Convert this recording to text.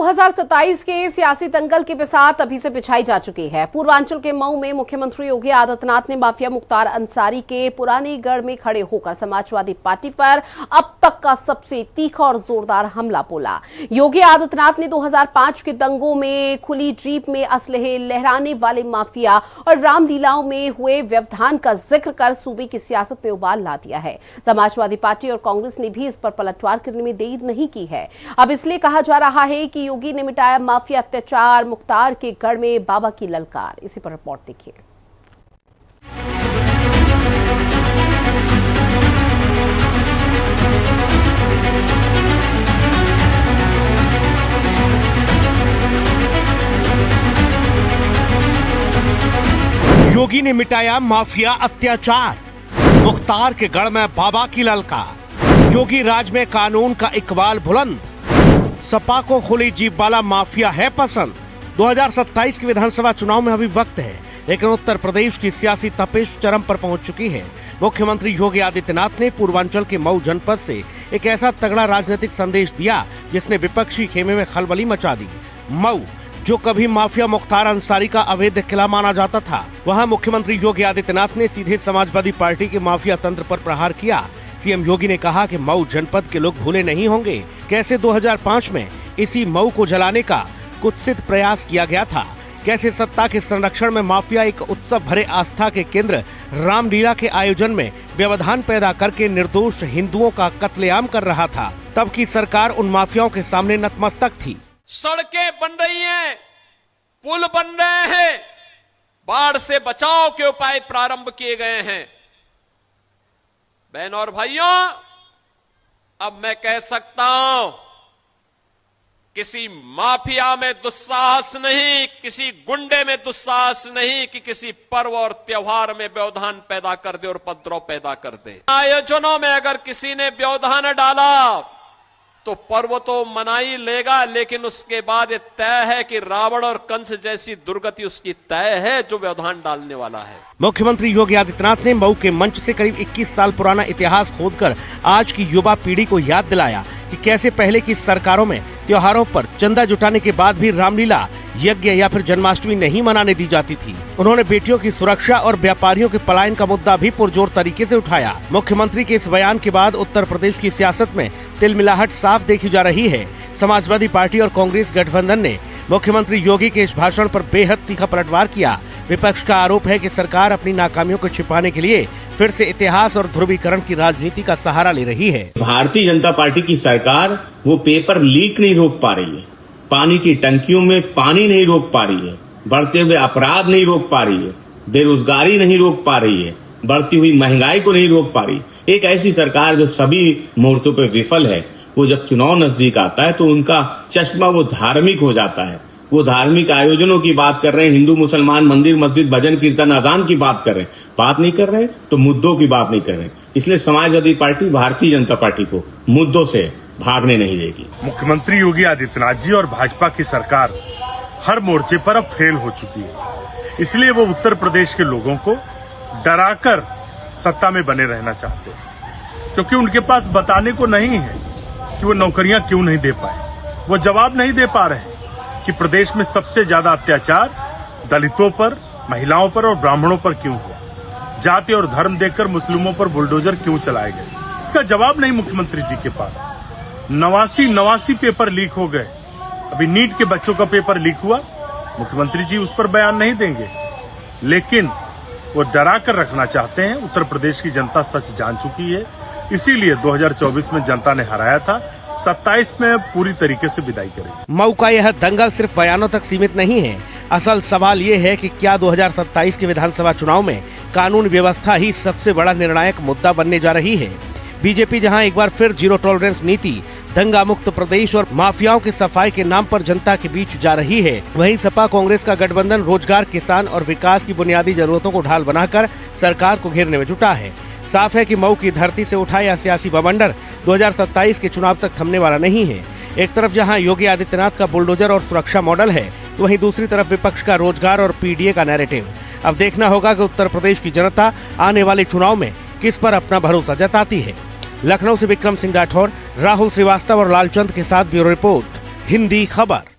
2027 के सियासी दंगल की बिसात अभी से बिछाई जा चुकी है। पूर्वांचल के मऊ में मुख्यमंत्री योगी आदित्यनाथ ने माफिया मुख्तार अंसारी के पुरानी गढ़ में खड़े होकर समाजवादी पार्टी पर अब तक का सबसे तीखा और जोरदार हमला बोला। योगी आदित्यनाथ ने 2005 के दंगों में खुली जीप में असलहे लहराने वाले माफिया और रामलीलाओं में हुए व्यवधान का जिक्र कर सूबे की सियासत में उबाल ला दिया है। समाजवादी पार्टी और कांग्रेस ने भी इस पर पलटवार करने में देर नहीं की है। अब इसलिए कहा जा रहा है कि योगी ने मिटाया माफिया अत्याचार, मुख्तार के गढ़ में बाबा की ललकार। इसी पर रिपोर्ट देखिए। योगी ने मिटाया माफिया अत्याचार, मुख्तार के गढ़ में बाबा की ललकार। योगी राज में कानून का इकबाल बुलंद, सपा को खुली जीप वाला माफिया है पसंद। 2027 के विधानसभा चुनाव में अभी वक्त है, लेकिन उत्तर प्रदेश की सियासी तपिश चरम पर पहुंच चुकी है। मुख्यमंत्री योगी आदित्यनाथ ने पूर्वांचल के मऊ जनपद से एक ऐसा तगड़ा राजनीतिक संदेश दिया जिसने विपक्षी खेमे में खलबली मचा दी। मऊ, जो कभी माफिया मुख्तार अंसारी का अवैध किला माना जाता था, वहां मुख्यमंत्री योगी आदित्यनाथ ने सीधे समाजवादी पार्टी के माफिया तंत्र पर प्रहार किया। सीएम योगी ने कहा कि मऊ जनपद के लोग भूले नहीं होंगे कैसे 2005 में इसी मऊ को जलाने का कुत्सित प्रयास किया गया था, कैसे सत्ता के संरक्षण में माफिया एक उत्सव भरे आस्था के केंद्र रामलीला के आयोजन में व्यवधान पैदा करके निर्दोष हिंदुओं का कत्लेआम कर रहा था। तब की सरकार उन माफियाओं के सामने नतमस्तक थी। सड़कें बन रही हैं, पुल बन रहे हैं, बाढ़ से बचाव के उपाय प्रारंभ किए गए हैं। बहनों और भाइयों, अब मैं कह सकता हूं, किसी माफिया में दुस्साहस नहीं, किसी गुंडे में दुस्साहस नहीं कि किसी पर्व और त्योहार में व्यवधान पैदा कर दे और उपद्रव पैदा कर दे। आयोजनों में अगर किसी ने व्यवधान डाला तो पर्व तो मना ही लेगा, लेकिन उसके बाद ये तय है कि रावण और कंस जैसी दुर्गति उसकी तय है जो व्यवधान डालने वाला है। मुख्यमंत्री योगी आदित्यनाथ ने मऊ के मंच से करीब 21 साल पुराना इतिहास खोदकर आज की युवा पीढ़ी को याद दिलाया कि कैसे पहले की सरकारों में त्योहारों पर चंदा जुटाने के बाद भी रामलीला, यज्ञ या फिर जन्माष्टमी नहीं मनाने दी जाती थी। उन्होंने बेटियों की सुरक्षा और व्यापारियों के पलायन का मुद्दा भी पुरजोर तरीके से उठाया। मुख्यमंत्री के इस बयान के बाद उत्तर प्रदेश की सियासत में तिलमिलाहट साफ देखी जा रही है। समाजवादी पार्टी और कांग्रेस गठबंधन ने मुख्यमंत्री योगी के इस भाषण पर बेहद तीखा पलटवार किया। विपक्ष का आरोप है कि सरकार अपनी नाकामियों को छिपाने के लिए फिर से इतिहास और ध्रुवीकरण की राजनीति का सहारा ले रही है। भारतीय जनता पार्टी की सरकार वो पेपर लीक नहीं रोक पा रही है, पानी की टंकियों में पानी नहीं रोक पा रही है, बढ़ते हुए अपराध नहीं रोक पा रही है, बेरोजगारी नहीं रोक पा रही है, बढ़ती हुई महंगाई को नहीं रोक पा रही। एक ऐसी सरकार जो सभी मोर्चों पर विफल है, वो जब चुनाव नजदीक आता है तो उनका चश्मा वो धार्मिक हो जाता है। वो धार्मिक आयोजनों की बात कर रहे हैं, हिंदू मुसलमान मंदिर मस्जिद भजन कीर्तन अजान की बात कर रहे हैं, बात नहीं कर रहे तो मुद्दों की बात नहीं कर रहे। इसलिए समाजवादी पार्टी भारतीय जनता पार्टी को मुद्दों से भागने नहीं देगी। मुख्यमंत्री योगी आदित्यनाथ जी और भाजपा की सरकार हर मोर्चे पर अब फेल हो चुकी है, इसलिए वो उत्तर प्रदेश के लोगों को डराकर सत्ता में बने रहना चाहते हैं, क्योंकि उनके पास बताने को नहीं है कि वो नौकरियां क्यों नहीं दे पाए। वो जवाब नहीं दे पा रहे कि प्रदेश में सबसे ज्यादा अत्याचार दलितों पर, महिलाओं पर और ब्राह्मणों पर क्यों हुआ, जाति और धर्म देखकर मुस्लिमों पर बुलडोजर क्यों चलाए गए। इसका जवाब नहीं मुख्यमंत्री जी के पास। 89 पेपर लीक हो गए, अभी नीट के बच्चों का पेपर लीक हुआ, मुख्यमंत्री जी उस पर बयान नहीं देंगे, लेकिन वो डरा कर रखना चाहते हैं। उत्तर प्रदेश की जनता सच जान चुकी है, इसीलिए 2024 में जनता ने हराया था, 27 में पूरी तरीके से विदाई करेगी। मऊ का यह दंगल सिर्फ बयानों तक सीमित नहीं है। असल सवाल ये है कि क्या 2027 के विधानसभा चुनाव में कानून व्यवस्था ही सबसे बड़ा निर्णायक मुद्दा बनने जा रही है। बीजेपी जहां एक बार फिर जीरो टॉलरेंस नीति, दंगा मुक्त प्रदेश और माफियाओं की सफाई के नाम पर जनता के बीच जा रही है, वहीं सपा कांग्रेस का गठबंधन रोजगार, किसान और विकास की बुनियादी जरूरतों को ढाल बनाकर सरकार को घेरने में जुटा है। साफ है कि मऊ की धरती से उठा यह सियासी बवंडर 2027 के चुनाव तक थमने वाला नहीं है। एक तरफ जहां योगी आदित्यनाथ का बुलडोजर और सुरक्षा मॉडल है, तो वहीं दूसरी तरफ विपक्ष का रोजगार और पीडीए का नैरेटिव। अब देखना होगा कि उत्तर प्रदेश की जनता आने वाले चुनाव में किस पर अपना भरोसा जताती है। लखनऊ से विक्रम सिंह राठौर, राहुल श्रीवास्तव और लालचंद के साथ ब्यूरो रिपोर्ट, हिंदी खबर।